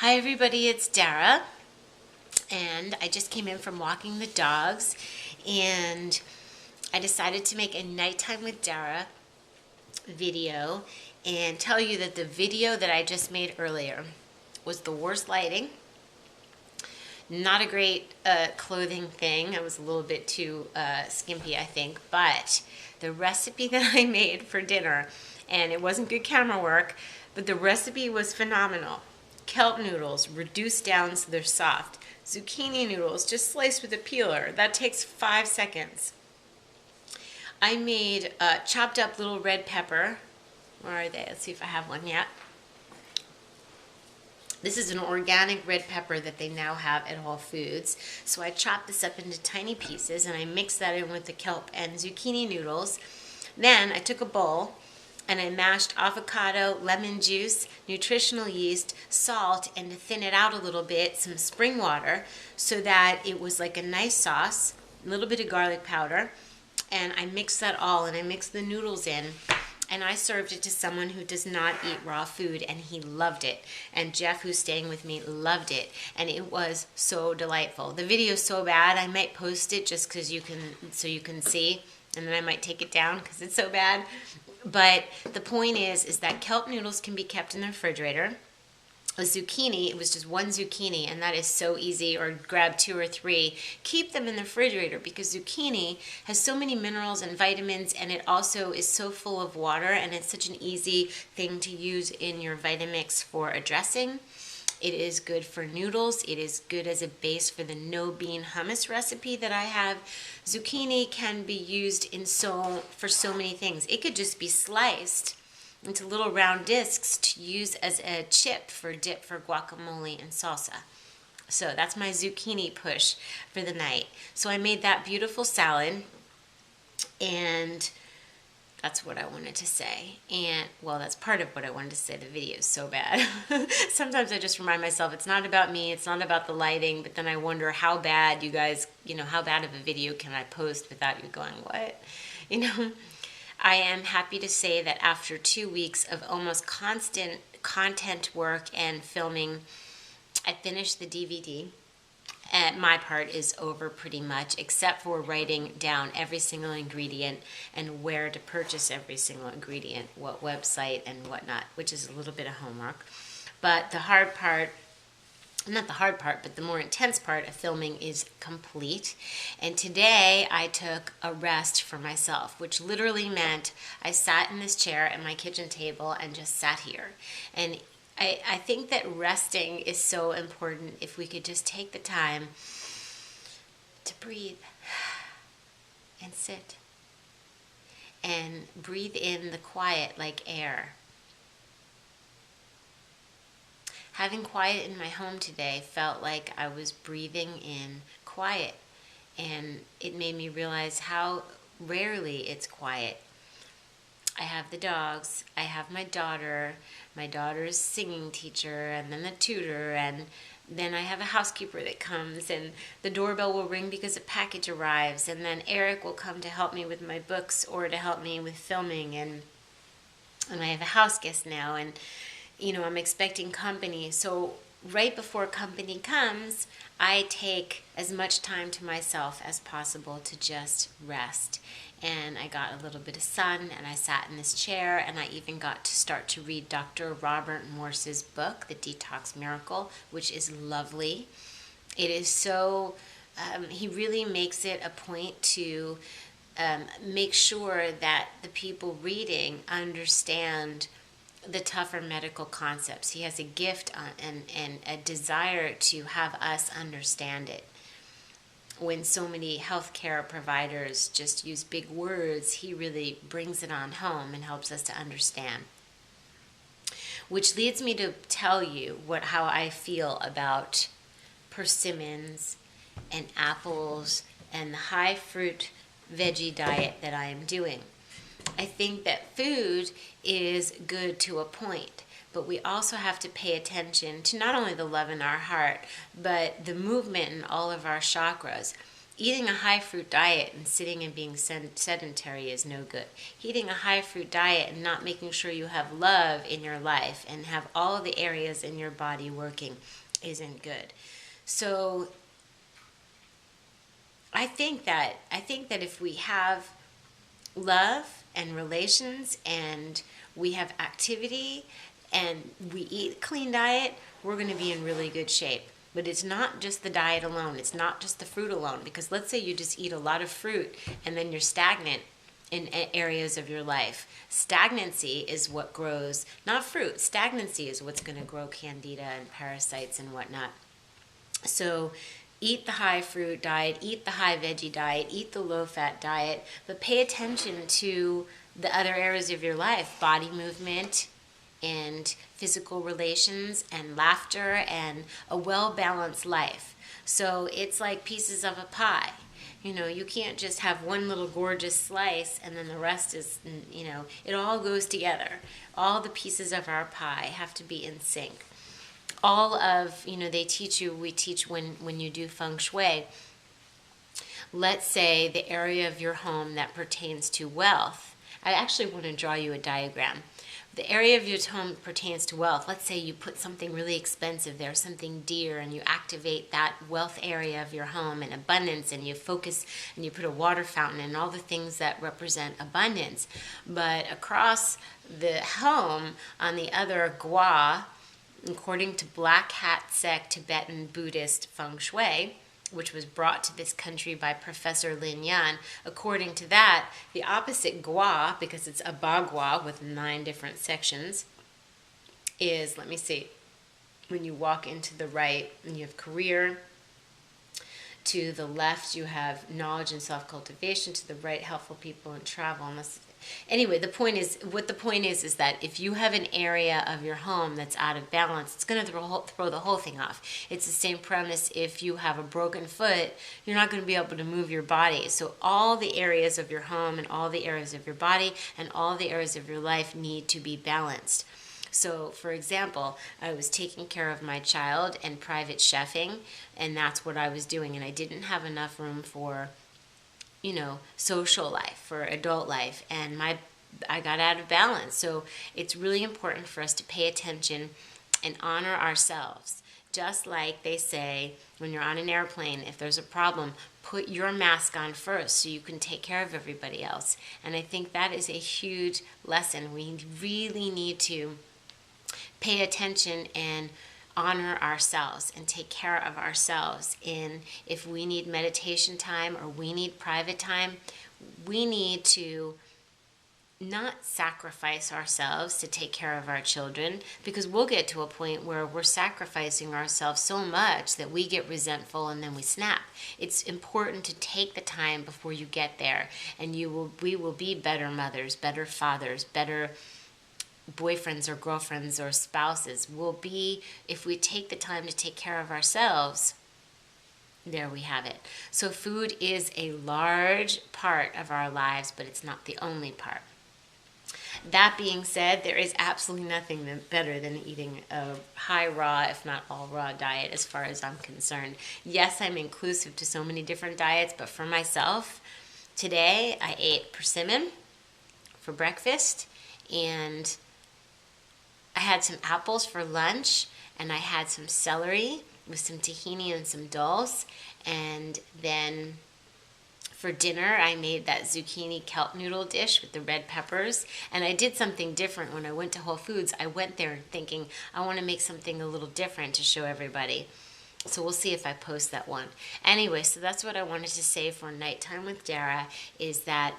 Hi everybody, it's Dara, and I just came in from walking the dogs, and I decided to make a nighttime with Dara video and tell you that the video that I just made earlier was the worst lighting, not a great clothing thing. I was a little bit too skimpy, I think, but the recipe that I made for dinner, and it wasn't good camera work, but the recipe was phenomenal. Kelp noodles reduced down so they're soft. Zucchini noodles just sliced with a peeler. That takes 5 seconds. I made chopped up little red pepper. Where are they? Let's see if I have one yet. This is an organic red pepper that they now have at Whole Foods. So I chopped this up into tiny pieces and I mixed that in with the kelp and zucchini noodles. Then I took a bowl and I mashed avocado, lemon juice, nutritional yeast, salt, and to thin it out a little bit, some spring water, so that it was like a nice sauce, a little bit of garlic powder, and I mixed that all, and I mixed the noodles in, and I served it to someone who does not eat raw food, and he loved it. And Jeff, who's staying with me, loved it, and it was so delightful. The video is so bad, I might post it just because so you can see, and then I might take it down because it's so bad. But the point is that kelp noodles can be kept in the refrigerator. A zucchini, it was just one zucchini, and that is so easy, or grab 2 or 3. Keep them in the refrigerator because zucchini has so many minerals and vitamins, and it also is so full of water, and it's such an easy thing to use in your Vitamix for a dressing. It is good for noodles. It is good as a base for the no bean hummus recipe that I have. Zucchini can be used for so many things. It could just be sliced into little round discs to use as a chip for dip for guacamole and salsa. So that's my zucchini push for the night. So I made that beautiful salad, and that's what I wanted to say. And, well, that's part of what I wanted to say. The video is so bad. Sometimes I just remind myself it's not about me, it's not about the lighting, but then I wonder how bad you guys, how bad of a video can I post without you going, what? I am happy to say that after 2 weeks of almost constant content work and filming, I finished the DVD. And my part is over pretty much, except for writing down every single ingredient and where to purchase every single ingredient, what website and whatnot, which is a little bit of homework. But the hard part, not the hard part, but the more intense part of filming is complete. And today I took a rest for myself, which literally meant I sat in this chair at my kitchen table and just sat here. And I think that resting is so important. If we could just take the time to breathe and sit and breathe in the quiet like air. Having quiet in my home today felt like I was breathing in quiet, and it made me realize how rarely it's quiet. I have the dogs, I have my daughter's singing teacher, and then the tutor, and then I have a housekeeper that comes, and the doorbell will ring because a package arrives, and then Eric will come to help me with my books or to help me with filming, and I have a house guest now, and I'm expecting company. So right before company comes, I take as much time to myself as possible to just rest. And I got a little bit of sun, and I sat in this chair, and I even got to start to read Dr. Robert Morse's book, The Detox Miracle, which is lovely. It is so, he really makes it a point to make sure that the people reading understand the tougher medical concepts. He has a gift and a desire to have us understand it. When so many healthcare providers just use big words, he really brings it on home and helps us to understand. Which leads me to tell you how I feel about persimmons and apples and the high fruit veggie diet that I am doing. I think that food is good to a point, but we also have to pay attention to not only the love in our heart, but the movement in all of our chakras. eating a high fruit diet and sitting and being sedentary is no good. Eating a high fruit diet and not making sure you have love in your life and have all the areas in your body working isn't good. So I think that if we have love and relations and we have activity and we eat a clean diet, we're going to be in really good shape. But it's not just the diet alone. It's not just the fruit alone. Because let's say you just eat a lot of fruit and then you're stagnant in areas of your life. Stagnancy is what grows, not fruit. Stagnancy is what's going to grow candida and parasites and whatnot. So eat the high fruit diet, eat the high veggie diet, eat the low fat diet, but pay attention to the other areas of your life, body movement and physical relations and laughter and a well-balanced life. So it's like pieces of a pie. You know, you can't just have one little gorgeous slice and then the rest is, you know, it all goes together. All the pieces of our pie have to be in sync. All of, you know, we teach when you do feng shui, let's say the area of your home that pertains to wealth. I actually want to draw you a diagram. The area of your home pertains to wealth. Let's say you put something really expensive there, something dear, and you activate that wealth area of your home and abundance, and you focus and you put a water fountain and all the things that represent abundance. But across the home on the other gua, according to Black Hat sect Tibetan Buddhist feng shui, which was brought to this country by Professor Lin Yan, according to that, the opposite gua, because it's a bagua with 9 different sections, is, let me see, when you walk into the right, and you have career. To the left, you have knowledge and self-cultivation. To the right, helpful people and travel. Anyway, the point is that if you have an area of your home that's out of balance, it's going to throw the whole thing off. It's the same premise. If you have a broken foot, you're not going to be able to move your body. So all the areas of your home and all the areas of your body and all the areas of your life need to be balanced. So, for example, I was taking care of my child and private chefing, and that's what I was doing, and I didn't have enough room for, you know, social life, for adult life, and I got out of balance. So it's really important for us to pay attention and honor ourselves. Just like they say when you're on an airplane, if there's a problem, put your mask on first so you can take care of everybody else. And I think that is a huge lesson. We really need to pay attention and honor ourselves and take care of ourselves. And if we need meditation time or we need private time, we need to not sacrifice ourselves to take care of our children, because we'll get to a point where we're sacrificing ourselves so much that we get resentful and then we snap. It's important to take the time before you get there, and we will be better mothers, better fathers, better boyfriends or girlfriends or spouses. Will be, if we take the time to take care of ourselves. There we have it. So food is a large part of our lives, but it's not the only part. That being said, there is absolutely nothing better than eating a high raw, if not all raw diet as far as I'm concerned. Yes, I'm inclusive to so many different diets, but for myself, today I ate persimmon for breakfast, and I had some apples for lunch, and I had some celery with some tahini and some dulse, and then for dinner, I made that zucchini kelp noodle dish with the red peppers. And I did something different when I went to Whole Foods. I went there thinking, I want to make something a little different to show everybody. So we'll see if I post that one. Anyway, so that's what I wanted to say for Nighttime with Dara, is that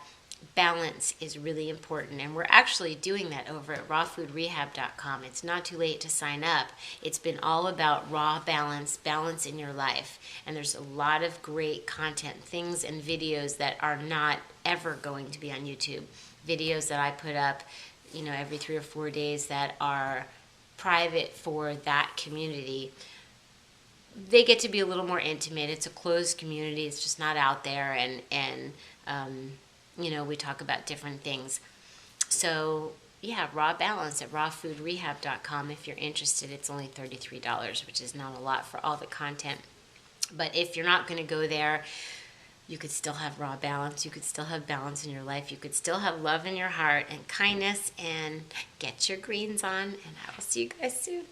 balance is really important, and we're actually doing that over at rawfoodrehab.com. It's not too late to sign up. It's been all about raw balance in your life, and there's a lot of great content, things and videos that are not ever going to be on YouTube. Videos that I put up, you know, every 3 or 4 days that are private for that community. They get to be a little more intimate. It's a closed community. It's just not out there, and you know, we talk about different things. So, yeah, Raw Balance at rawfoodrehab.com. If you're interested, it's only $33, which is not a lot for all the content. But if you're not going to go there, you could still have raw balance. You could still have balance in your life. You could still have love in your heart and kindness, and get your greens on. And I will see you guys soon.